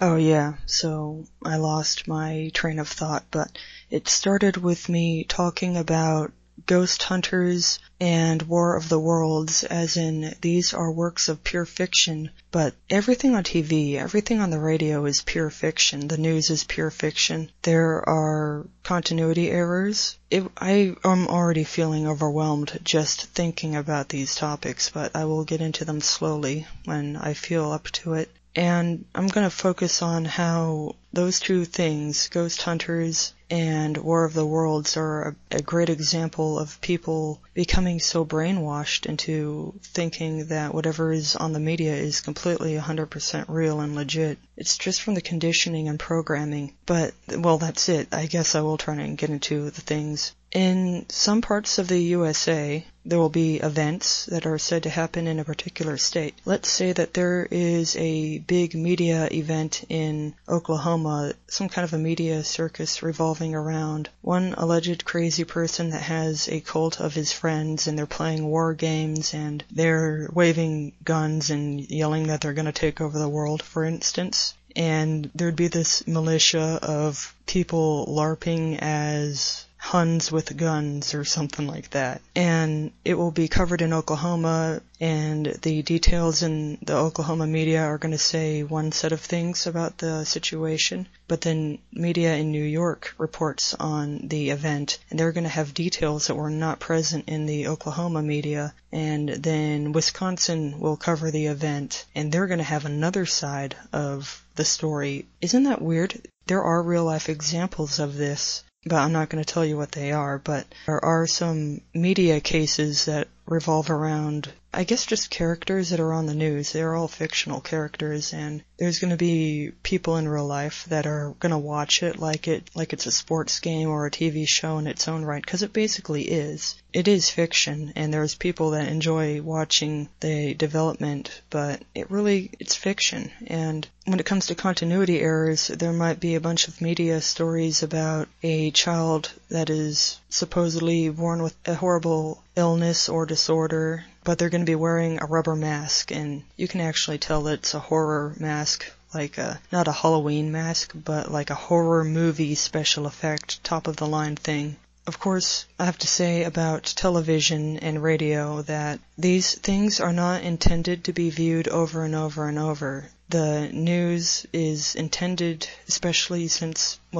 Oh yeah, so I lost my train of thought, but it started with me talking about Ghost Hunters and War of the Worlds, as in these are works of pure fiction, but everything on TV, everything on the radio is pure fiction. The news is pure fiction. There are continuity errors. I am already feeling overwhelmed just thinking about these topics, but I will get into them slowly when I feel up to it. And I'm going to focus on how those two things, Ghost Hunters and War of the Worlds, are a great example of people becoming so brainwashed into thinking that whatever is on the media is completely 100% real and legit. It's just from the conditioning and programming. But, well, that's it. I guess I will try and get into the things. In some parts of the USA, there will be events that are said to happen in a particular state. Let's say that there is a big media event in Oklahoma, some kind of a media circus revolving around one alleged crazy person that has a cult of his friends, and they're playing war games and they're waving guns and yelling that they're going to take over the world, for instance. And there'd be this militia of people LARPing as Huns with guns or something like that. And it will be covered in Oklahoma, and the details in the Oklahoma media are going to say one set of things about the situation, but then media in New York reports on the event, and they're going to have details that were not present in the Oklahoma media, and then Wisconsin will cover the event, and they're going to have another side of the story. Isn't that weird? There are real-life examples of this, but I'm not going to tell you what they are. But there are some media cases that revolve around, I guess, just characters that are on the news. They're all fictional characters, and there's going to be people in real life that are going to watch it like it's a sports game or a TV show in its own right, because it basically is. It is fiction, and there's people that enjoy watching the development, but it's fiction. And when it comes to continuity errors, there might be a bunch of media stories about a child that is supposedly born with a horrible illness or disorder, but they're going to be wearing a rubber mask, and you can actually tell that it's a horror mask, not a Halloween mask, but like a horror movie special effect, top of the line thing. Of course, I have to say about television and radio that these things are not intended to be viewed over and over and over. The news is intended, especially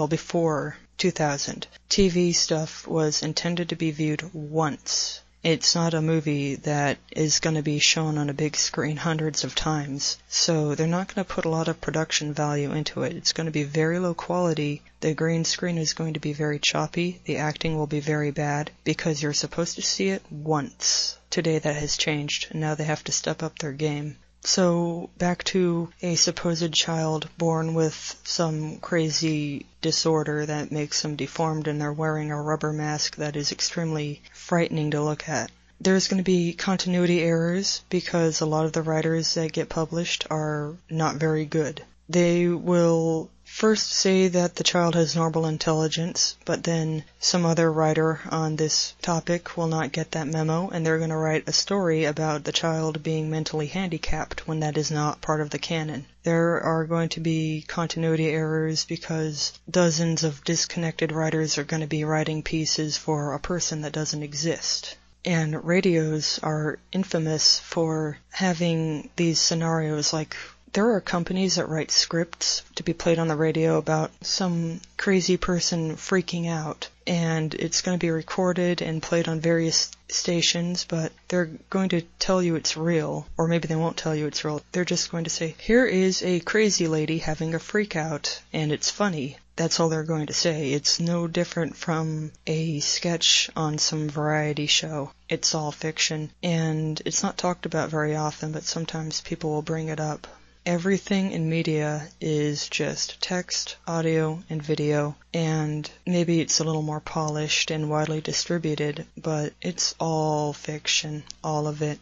before 2000, TV stuff was intended to be viewed once. It's not a movie that is going to be shown on a big screen hundreds of times, so they're not going to put a lot of production value into it. It's going to be very low quality. The green screen is going to be very choppy. The acting will be very bad because you're supposed to see it once. Today that has changed, and now they have to step up their game. So, back to a supposed child born with some crazy disorder that makes them deformed, and they're wearing a rubber mask that is extremely frightening to look at. There's going to be continuity errors because a lot of the writers that get published are not very good. They will first say that the child has normal intelligence, but then some other writer on this topic will not get that memo, and they're going to write a story about the child being mentally handicapped when that is not part of the canon. There are going to be continuity errors because dozens of disconnected writers are going to be writing pieces for a person that doesn't exist. And radios are infamous for having these scenarios like there are companies that write scripts to be played on the radio about some crazy person freaking out, and it's going to be recorded and played on various stations, but they're going to tell you it's real, or maybe they won't tell you it's real. They're just going to say, here is a crazy lady having a freak out, and it's funny. That's all they're going to say. It's no different from a sketch on some variety show. It's all fiction, and it's not talked about very often, but sometimes people will bring it up. Everything in media is just text, audio, and video, and maybe it's a little more polished and widely distributed, but it's all fiction, all of it.